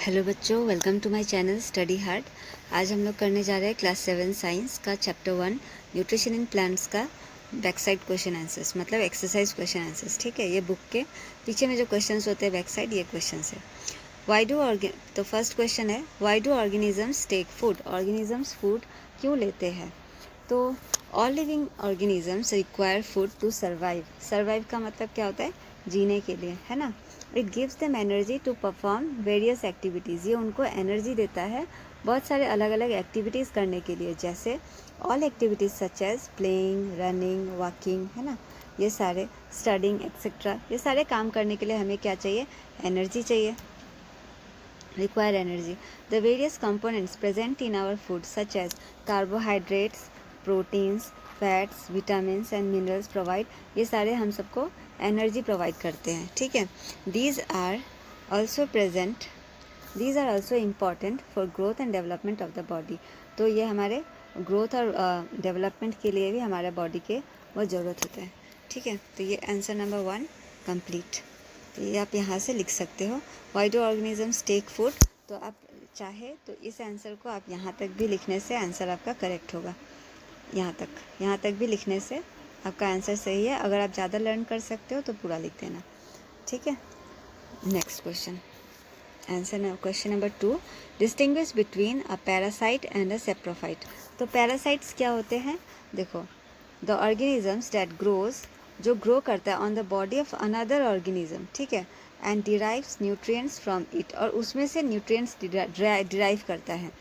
Hello बच्चों, welcome to my channel study hard. आज हम लोग करने जा रहे हैं क्लास 7 साइंस का चैप्टर 1 न्यूट्रिशन इन प्लांट्स का बैक साइड क्वेश्चन आंसर्स, मतलब एक्सरसाइज क्वेश्चन आंसर्स। ठीक है, ये बुक के पीछे में जो क्वेश्चंस होते हैं बैक साइड, ये क्वेश्चंस है। तो फर्स्ट क्वेश्चन है, why do organisms take food? Organisms food क्यों लेते हैं? तो all living organisms require food to survive. Survive का मतलब क्या होता है? जीने के लिए, है ना। It gives them energy to perform various activities. ये उनको एनर्जी देता है बहुत सारे अलग अलग एक्टिविटीज़ करने के लिए, जैसे all activities such as playing, running, walking, है ना। ये सारे स्टडिंग एक्सेट्रा, ये सारे काम करने के लिए हमें क्या चाहिए? एनर्जी चाहिए, require energy. The various components present in our food such as carbohydrates, proteins, fats, vitamins and minerals provide, ये सारे हम सबको एनर्जी प्रोवाइड करते हैं। ठीक है, these are also present, these are also important for growth and development of the body। तो ये हमारे ग्रोथ और डेवलपमेंट के लिए भी हमारे बॉडी के बहुत ज़रूरत होता है। ठीक है, तो ये आंसर नंबर 1 कंप्लीट। तो ये आप यहाँ से लिख सकते हो, why do organisms take food. तो आप चाहे तो इस आंसर को आप यहाँ तक भी लिखने से आंसर आपका करेक्ट होगा। यहाँ तक भी लिखने से आपका आंसर सही है। अगर आप ज़्यादा लर्न कर सकते हो तो पूरा लिख देना। ठीक है, next question, answer question number 2, distinguish between a parasite and a saprophyte. तो पैरासाइट्स क्या होते हैं? देखो, द ऑर्गेनिजम्स दैट ग्रोज, जो ग्रो करता है on the body of another organism, ठीक है, and derives nutrients from it, और उसमें से न्यूट्रिएंट्स डिराइव करता है,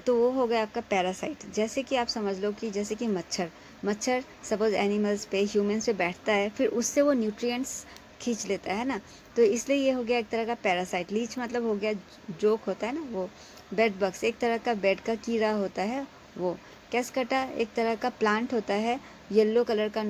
तो वो हो गया आपका पैरासाइट। जैसे कि आप समझ लो कि जैसे कि मच्छर सपोज एनिमल्स पे, ह्यूमंस पे बैठता है, फिर उससे वो न्यूट्रिएंट्स खींच लेता है ना, तो इसलिए ये हो गया एक तरह का पैरासाइट। लीच मतलब हो गया जोक होता है ना, वो बेड बग्स, एक तरह का बेड का कीड़ा होता है वो। कैसकटा एक तरह का प्लांट होता है, येलो कलर का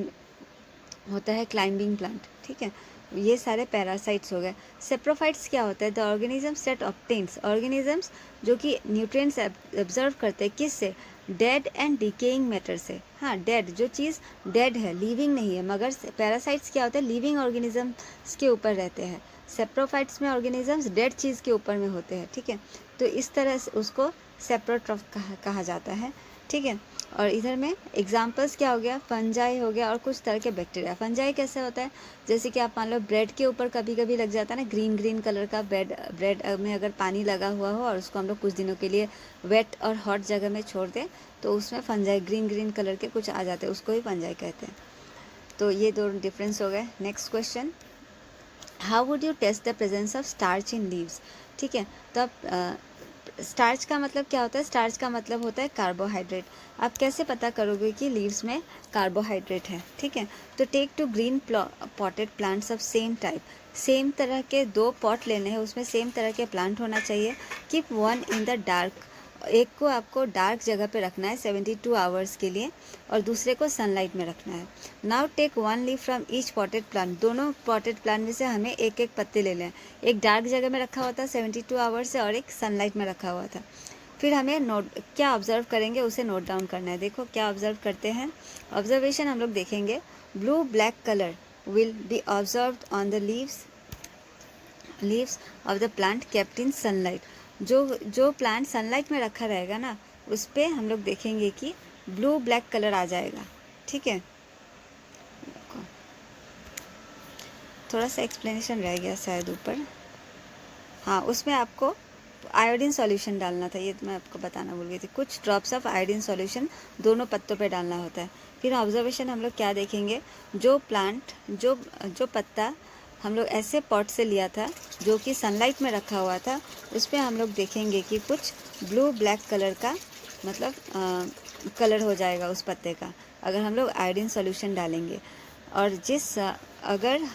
होता है, क्लाइंबिंग प्लांट। ठीक है, ये सारे पैरासाइट्स हो गए। सेप्रोफाइट्स क्या होता है? The organisms that obtains, organisms जो कि न्यूट्रिएंट्स ऑब्जर्व करते हैं, किससे? डेड एंड डिकेइंग मैटर से। हाँ, डेड, जो चीज़ डेड है, लिविंग नहीं है। मगर पैरासाइट्स क्या होते हैं? लिविंग ऑर्गेनिजम्स के ऊपर रहते हैं। सेप्रोफाइट्स में ऑर्गेनिजम्स डेड चीज़ के ऊपर में होते हैं। ठीक है, तो इस तरह से उसको सेप्रोट्रॉफ कहा जाता है। ठीक है, और इधर में एग्जाम्पल्स क्या हो गया? फंजाई हो गया और कुछ तरह के बैक्टीरिया। फंजाई कैसे होता है? जैसे कि आप मान लो ब्रेड के ऊपर कभी कभी लग जाता है ना, ग्रीन ग्रीन कलर का ब्रेड में अगर पानी लगा हुआ हो और उसको हम लोग कुछ दिनों के लिए वेट और हॉट जगह में छोड़ दें, तो उसमें फंजाई ग्रीन ग्रीन कलर के कुछ आ जाते हैं, उसको ही फंजाई कहते हैं। तो ये दो डिफरेंस हो गए। Next question, how would you test the presence of starch in leaves? ठीक है, तो आप स्टार्च का मतलब क्या होता है? स्टार्च का मतलब होता है कार्बोहाइड्रेट। आप कैसे पता करोगे कि लीव्स में कार्बोहाइड्रेट है? ठीक है, तो take two green potted plants of same type, same तरह के 2 पॉट लेने हैं, उसमें सेम तरह के प्लांट होना चाहिए। Keep one in the dark, एक को आपको डार्क जगह पे रखना है 72 आवर्स के लिए, और दूसरे को सनलाइट में रखना है। Now take 1 leaf from each potted plant, दोनों पॉटेड प्लांट में से हमें एक एक पत्ते ले लें। एक डार्क जगह में रखा हुआ था 72 आवर्स से, और एक सनलाइट में रखा हुआ था। फिर हमें नोट क्या ऑब्जर्व करेंगे, उसे नोट डाउन करना है। देखो क्या ऑब्जर्व करते हैं। ऑब्जर्वेशन हम लोग देखेंगे, blue black colour will be observed on the leaves of the plant kept in sunlight. जो प्लांट सनलाइट में रखा रहेगा ना, उस पर हम लोग देखेंगे कि ब्लू ब्लैक कलर आ जाएगा। ठीक है, थोड़ा सा एक्सप्लेनेशन रह गया शायद ऊपर। हाँ, उसमें आपको आयोडीन सॉल्यूशन डालना था, ये तो मैं आपको बताना भूल गई थी। कुछ ड्रॉप्स ऑफ आयोडीन सॉल्यूशन दोनों पत्तों पे डालना होता है। फिर ऑब्जर्वेशन हम लोग क्या देखेंगे, जो प्लांट जो पत्ता हम लोग ऐसे पॉट से लिया था जो कि सनलाइट में रखा हुआ था, उस पर हम लोग देखेंगे कि कुछ ब्लू ब्लैक कलर का मतलब कलर हो जाएगा उस पत्ते का, अगर हम लोग आयोडीन सॉल्यूशन डालेंगे। और अगर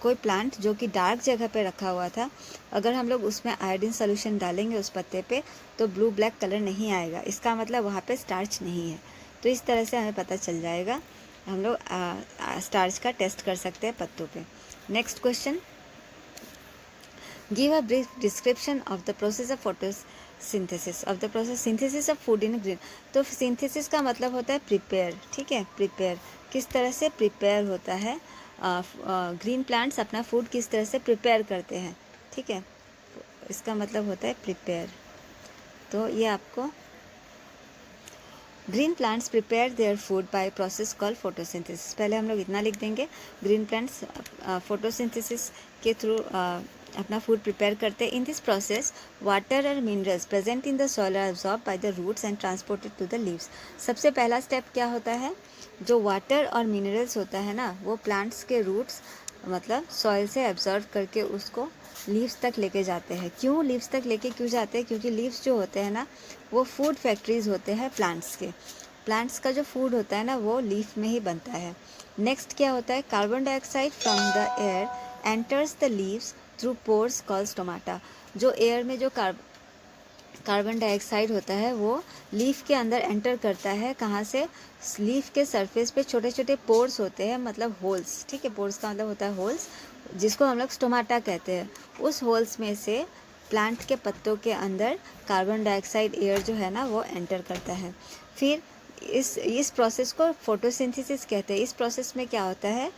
कोई प्लांट जो कि डार्क जगह पे रखा हुआ था, अगर हम लोग उसमें आयोडीन सॉल्यूशन डालेंगे उस पत्ते पे, तो ब्लू ब्लैक कलर नहीं आएगा, इसका मतलब वहाँ पे स्टार्च नहीं है। तो इस तरह से हमें पता चल जाएगा, हम लोग स्टार्च का टेस्ट कर सकते हैं पत्तों पे। Next question, give a brief description of the process of photosynthesis of the process synthesis of food in green. तो सिंथेसिस का मतलब होता है प्रिपेयर। ठीक है, प्रिपेयर किस तरह से प्रिपेयर होता है, ग्रीन प्लांट्स अपना फूड किस तरह से प्रिपेयर करते हैं। ठीक है, इसका मतलब होता है प्रिपेयर। तो ये आपको green plants prepare their food by process called photosynthesis. पहले हम लोग इतना लिख देंगे, ग्रीन प्लांट्स फोटोसिंथेसिस के थ्रू अपना फूड प्रिपेयर करते हैं। इन दिस प्रोसेस वाटर और minerals present in the soil are absorbed by the roots and transported to the leaves. सबसे पहला स्टेप क्या होता है, जो वाटर और मिनरल्स होता है ना, वो प्लांट्स के रूट्स मतलब सॉइल से एब्जॉर्व करके उसको लीव्स तक लेके जाते हैं। क्यों लीव्स तक लेके क्यों जाते हैं, क्योंकि लीव्स जो होते हैं ना, वो फूड फैक्ट्रीज होते हैं प्लांट्स के। प्लांट्स का जो फूड होता है ना, वो लीफ में ही बनता है। नेक्स्ट क्या होता है, carbon dioxide from the air enters the leaves through pores called stomata. जो एयर में जो कार्बन डाइऑक्साइड होता है वो लीफ के अंदर एंटर करता है। कहाँ से, लीफ के सरफेस पे छोटे छोटे पोर्स होते हैं, मतलब होल्स, ठीक है। पोर्स का मतलब होता है होल्स, जिसको हम लोग स्टोमाटा कहते हैं। उस होल्स में से प्लांट के पत्तों के अंदर कार्बन डाइऑक्साइड एयर जो है ना, वो एंटर करता है। फिर इस प्रोसेस को फोटोसिंथेसिस कहते हैं। इस प्रोसेस में क्या होता है,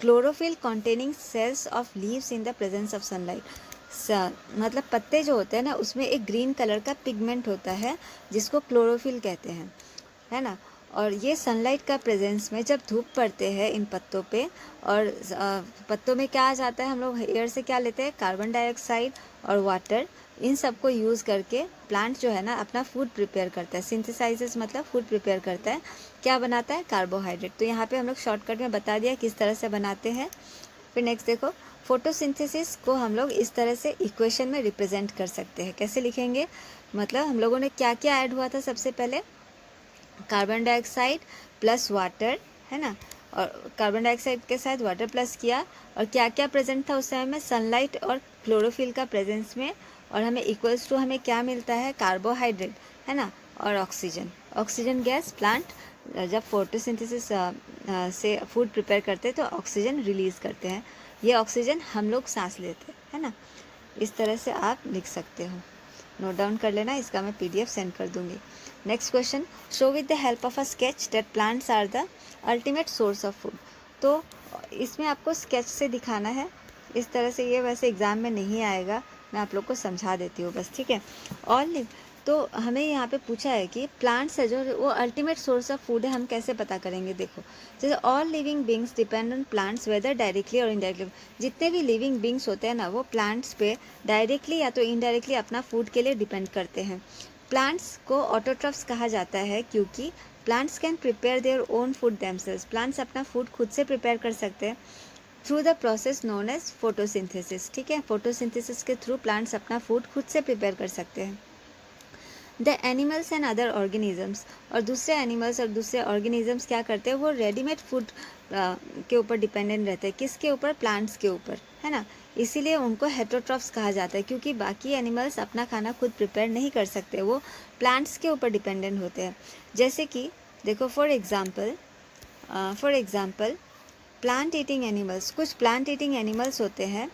chlorophyll containing cells of leaves in the presence of sunlight. मतलब पत्ते जो होते हैं ना, उसमें एक ग्रीन कलर का पिगमेंट होता है जिसको क्लोरोफिल कहते हैं, है ना। और ये सनलाइट का प्रेजेंस में जब धूप पड़ते हैं इन पत्तों पे, और पत्तों में क्या आ जाता है, हम लोग एयर से क्या लेते हैं, कार्बन डाइऑक्साइड और वाटर, इन सब को यूज़ करके प्लांट जो है ना अपना फूड प्रिपेयर करता है। सिंथेसाइजेस मतलब फूड प्रिपेयर करता है। क्या बनाता है, कार्बोहाइड्रेट। तो यहाँ पे हम लोग शॉर्टकट में बता दिया किस तरह से बनाते हैं। फिर नेक्स्ट देखो, फोटोसिंथेसिस को हम लोग इस तरह से इक्वेशन में रिप्रेजेंट कर सकते हैं। कैसे लिखेंगे, मतलब हम लोगों ने क्या क्या ऐड हुआ था, सबसे पहले कार्बन डाइऑक्साइड प्लस वाटर, है ना, और कार्बन डाइऑक्साइड के साथ वाटर प्लस किया, और क्या क्या प्रेजेंट था उस समय में, सनलाइट और क्लोरोफिल का प्रेजेंस में, और हमें इक्वल्स टू हमें क्या मिलता है, कार्बोहाइड्रेट, है ना, और ऑक्सीजन। ऑक्सीजन गैस प्लांट जब फोटोसिंथेसिस से फूड प्रिपेयर करते हैं तो ऑक्सीजन रिलीज़ करते हैं। ये ऑक्सीजन हम लोग सांस लेते हैं, है ना। इस तरह से आप लिख सकते हो, नोट डाउन कर लेना, इसका मैं PDF सेंड कर दूंगी। Next question, show with the help of a sketch that plants are the ultimate source of food. तो इसमें आपको स्केच से दिखाना है इस तरह से। ये वैसे एग्ज़ाम में नहीं आएगा, मैं आप लोग को समझा देती हूँ बस, ठीक है। ऑल तो हमें यहाँ पे पूछा है कि प्लांट्स है जो वो अल्टीमेट सोर्स ऑफ फूड है, हम कैसे पता करेंगे। देखो, जैसे all living beings depend on plants whether directly और इनडायरेक्टली। जितने भी लिविंग बींग्स होते हैं ना, वो प्लांट्स पे डायरेक्टली या तो इनडायरेक्टली अपना फूड के लिए डिपेंड करते हैं। प्लांट्स को ऑटोट्रॉफ्स कहा जाता है क्योंकि plants can prepare their own food themselves. Plants अपना फूड खुद से प्रिपेयर कर सकते हैं through the process known as photosynthesis, ठीक है। फोटोसिंथेसिस के थ्रू प्लांट्स अपना फूड खुद से प्रिपेयर कर सकते हैं। The animals and other organisms, और दूसरे एनिमल्स और दूसरे ऑर्गेनिजम्स क्या करते हैं, वो रेडीमेड फूड के ऊपर डिपेंडेंट रहते हैं। किसके ऊपर, प्लांट्स के ऊपर, है ना। इसीलिए उनको हेटरोट्रॉफ्स कहा जाता है, क्योंकि बाकी एनिमल्स अपना खाना खुद प्रिपेयर नहीं कर सकते, वो प्लांट्स के ऊपर डिपेंडेंट होते हैं। जैसे कि देखो, for example plant eating animals, कुछ प्लांट ईटिंग एनिमल्स होते हैं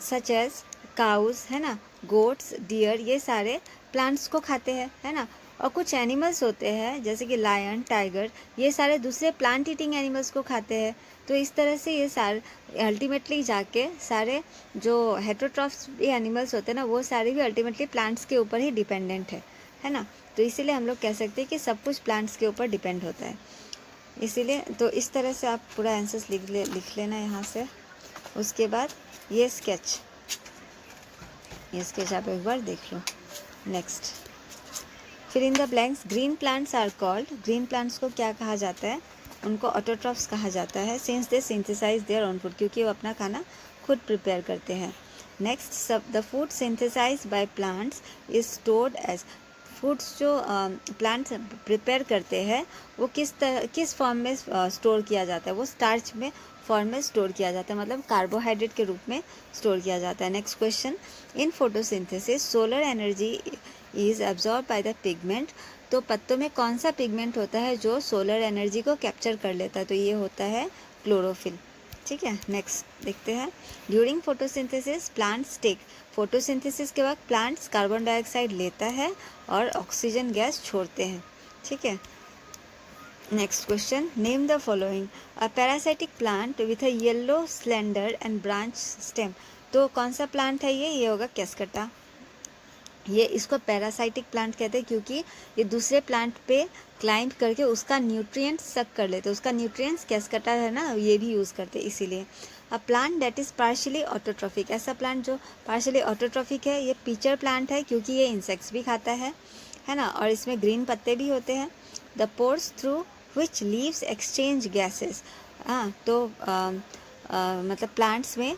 सच एज काउज, है ना, गोट्स, डियर, ये सारे प्लांट्स को खाते हैं, है ना। और कुछ एनिमल्स होते हैं जैसे कि लायन, टाइगर, ये सारे दूसरे प्लांट ईटिंग एनिमल्स को खाते हैं। तो इस तरह से ये सारे अल्टीमेटली जाके सारे जो हेटरोट्रॉफ्स एनिमल्स होते हैं ना, वो सारे भी अल्टीमेटली प्लांट्स के ऊपर ही डिपेंडेंट है ना। तो इसीलिए हम लोग कह सकते हैं कि सब कुछ प्लांट्स के ऊपर डिपेंड होता है। इसीलिए तो इस तरह से आप पूरा आंसर्स लिख लेना यहाँ से। उसके बाद ये स्केच आप एक बार देख लो। Next, fill in the blanks, green plants are called, green plants को क्या कहा जाता है, उनको ऑटोट्रॉफ्स कहा जाता है। Since they synthesize their own food, क्योंकि वो अपना खाना खुद प्रिपेयर करते हैं। नेक्स्ट, सब the food synthesize by plants is stored as, foods जो प्लांट्स प्रिपेयर करते हैं वो किस फॉर्म में स्टोर किया जाता है, वो स्टार्च में फॉर्म में स्टोर किया जाता है, मतलब कार्बोहाइड्रेट के रूप में स्टोर किया जाता है। Next question, in photosynthesis solar energy is absorb by the pigment. तो पत्तों में कौन सा पिगमेंट होता है जो सोलर एनर्जी को कैप्चर कर लेता है, तो ये होता है क्लोरोफिल, ठीक है। नेक्स्ट देखते हैं, during photosynthesis plants take, photosynthesis के वक्त प्लांट्स कार्बन डाइऑक्साइड लेता है और ऑक्सीजन गैस छोड़ते हैं, ठीक है। Next question, name the following, a parasitic plant with a yellow slender and branch stem. तो कौन सा प्लांट है ये होगा केस्कटा, ये इसको पैरासाइटिक प्लांट कहते हैं क्योंकि ये दूसरे प्लांट पे क्लाइंब करके उसका न्यूट्रिएंट्स सक कर लेते हैं, उसका न्यूट्रिएंट्स कैस्केटा है ना, ये भी यूज़ करते हैं इसीलिए। A plant that is partially autotrophic, ऐसा प्लांट जो पार्शियली ऑटोट्रॉफिक है, ये पिचर प्लांट है क्योंकि ये इंसेक्ट्स भी खाता है ना, और इसमें ग्रीन पत्ते भी होते हैं। The pores through which leaves exchange gases, हाँ तो मतलब प्लांट्स में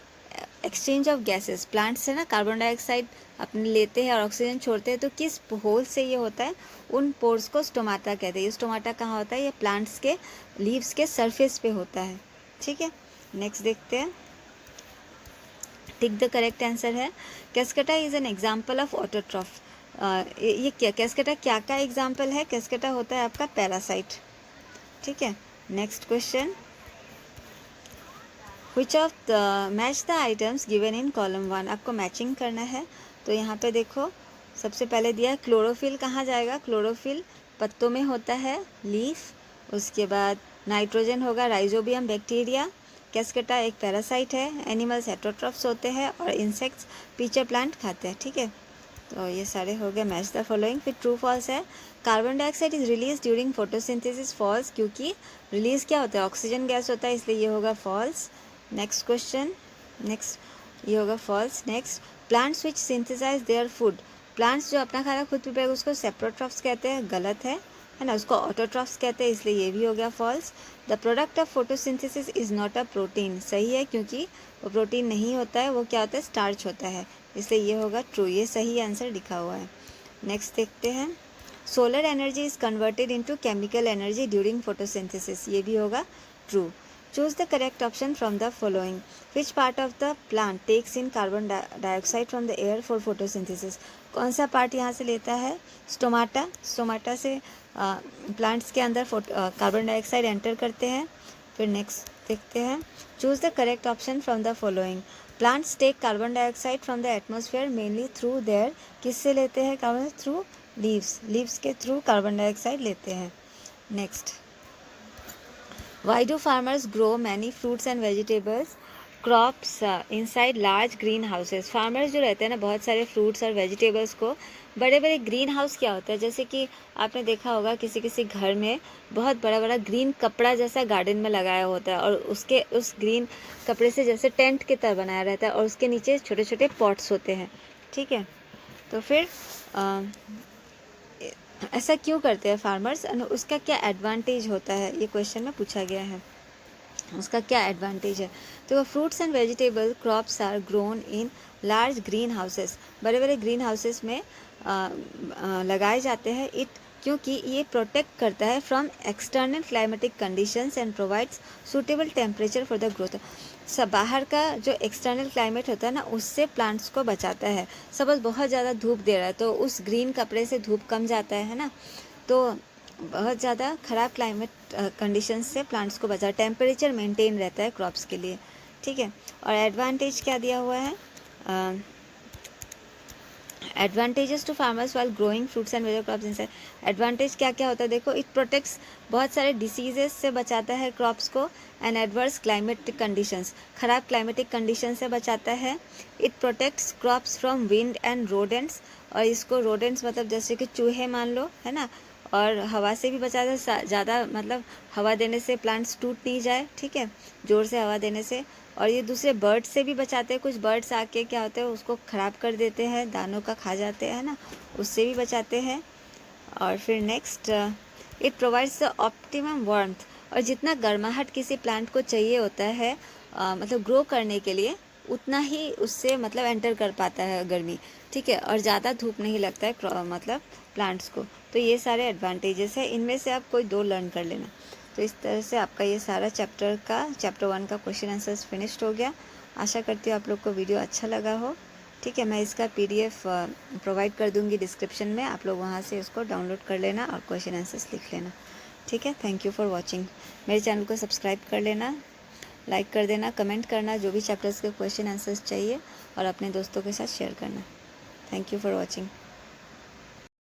एक्सचेंज ऑफ गैसेस, प्लांट्स से ना कार्बन डाइऑक्साइड अपने लेते हैं और ऑक्सीजन छोड़ते हैं, तो किस होल से ये होता है, उन पोर्स को स्टोमाटा कहते हैं। ये स्टोमाटा कहाँ होता है, ये प्लांट्स के लीव्स के सरफेस पे होता है, ठीक है। नेक्स्ट देखते हैं, टिक द करेक्ट आंसर है Cuscuta is an example of autotroph. ये क्या कैस्केटा क्या का एग्जाम्पल है, कैस्केटा होता है आपका पैरासाइट, ठीक है। Next question, which of the match the items given in column 1, आपको मैचिंग करना है। तो यहाँ पे देखो सबसे पहले दिया है क्लोरोफिल, कहाँ जाएगा, क्लोरोफिल पत्तों में होता है, लीफ। उसके बाद नाइट्रोजन होगा राइजोबियम बैक्टीरिया, कैस्केटा एक पैरासाइट है, एनिमल्स हेटरोट्रॉफ्स होते हैं, और इंसेक्ट्स पिचर प्लांट खाते हैं, ठीक है। तो ये सारे हो गए मैच द फॉलोइंग। फिर ट्रू फॉल्स है, carbon dioxide is release during photosynthesis, false, क्योंकि रिलीज क्या होता है, ऑक्सीजन गैस होता है, इसलिए ये होगा फॉल्स। नेक्स्ट क्वेश्चन, नेक्स्ट ये होगा false. Next, plants which synthesize their food, plants जो अपना खाना खुद प्रिपेयर उसको सेप्रोट्रॉफ्स कहते हैं, गलत है ना, उसको ऑटोट्रॉफ्स कहते हैं, इसलिए ये भी हो गया false. The product of photosynthesis is not a protein, सही है क्योंकि वो प्रोटीन नहीं होता है, वो क्या होता है, स्टार्च होता है, इसलिए ये होगा ट्रू, ये सही आंसर लिखा हुआ है। नेक्स्ट देखते हैं, solar energy is converted into chemical energy during photosynthesis, ये भी होगा true. Choose the correct option from the following. Which part of the plant takes in carbon dioxide from the air for photosynthesis? कौन सा part यहाँ से लेता है, stomata, stomata से प्लांट्स के अंदर कार्बन डाइऑक्साइड एंटर करते हैं। फिर नेक्स्ट देखते हैं, choose the correct option from the following. Plants take carbon dioxide from the atmosphere mainly through their, किससे लेते हैं कार्बन, थ्रू लीव्स, लीव्स के थ्रू कार्बन डाइऑक्साइड लेते हैं। Next, why do farmers grow many fruits and vegetables crops inside large green houses? Farmers जो रहते हैं ना, बहुत सारे फ्रूट्स और वेजिटेबल्स को बड़े बड़े ग्रीन हाउस, क्या होता है, जैसे कि आपने देखा होगा किसी किसी घर में बहुत बड़ा बड़ा ग्रीन कपड़ा जैसा गार्डन में लगाया होता है, और उसके उस ग्रीन कपड़े से जैसे टेंट की तरह बनाया रहता है, और उसके नीचे छोटे छोटे पॉट्स होते हैं, ठीक है। तो फिर ऐसा क्यों करते हैं फार्मर्स, उसका क्या एडवांटेज होता है, ये क्वेश्चन में पूछा गया है, उसका क्या एडवांटेज है। तो fruits and vegetable crops are grown in large greenhouses, बड़े बड़े ग्रीन हाउसेस में लगाए जाते हैं, इट क्योंकि ये प्रोटेक्ट करता है from external climatic conditions and provides suitable temperature for the growth. सब बाहर का जो एक्सटर्नल क्लाइमेट होता है ना, उससे प्लांट्स को बचाता है। सपोज बहुत ज़्यादा धूप दे रहा है तो उस ग्रीन कपड़े से धूप कम जाता है ना, तो बहुत ज़्यादा ख़राब क्लाइमेट कंडीशंस से प्लांट्स को बचा, टेम्परेचर मेंटेन रहता है क्रॉप्स के लिए, ठीक है। और एडवांटेज क्या दिया हुआ है, advantages to farmers while growing fruits and vegetable crops inside, advantage क्या क्या होता है, देखो इट प्रोटेक्ट्स, बहुत सारे डिसीजेस से बचाता है क्रॉप्स को, एंड एडवर्स क्लाइमेटिक कंडीशंस, ख़राब क्लाइमेटिक कंडीशन से बचाता है। It protects crops from wind and rodents, और इसको रोडेंट्स मतलब जैसे कि चूहे मान लो, है ना, और हवा से भी बचाता है, ज़्यादा मतलब हवा देने से प्लांट्स टूट नहीं जाए, ठीक है, ज़ोर से हवा देने से। और ये दूसरे बर्ड्स से भी बचाते हैं, कुछ बर्ड्स आके क्या होते हैं उसको ख़राब कर देते हैं, दानों का खा जाते हैं ना, उससे भी बचाते हैं। और फिर next, it provides the optimum warmth, और जितना गर्माहट किसी प्लांट को चाहिए होता है मतलब ग्रो करने के लिए, उतना ही उससे मतलब एंटर कर पाता है गर्मी, ठीक है, और ज़्यादा धूप नहीं लगता है मतलब प्लांट्स को। तो ये सारे एडवांटेजेस है, इनमें से आप कोई 2 लर्न कर लेना। तो इस तरह से आपका ये सारा चैप्टर 1 का क्वेश्चन आंसर्स फिनिश्ड हो गया। आशा करती हूँ आप लोग को वीडियो अच्छा लगा हो, ठीक है। मैं इसका PDF प्रोवाइड कर दूँगी डिस्क्रिप्शन में, आप लोग वहाँ से उसको डाउनलोड कर लेना और क्वेश्चन आंसर्स लिख लेना, ठीक है। Thank you for watching. मेरे चैनल को सब्सक्राइब कर लेना, लाइक कर देना, कमेंट करना जो भी चैप्टर्स के क्वेश्चन आंसर्स चाहिए, और अपने दोस्तों के साथ शेयर करना। Thank you for watching.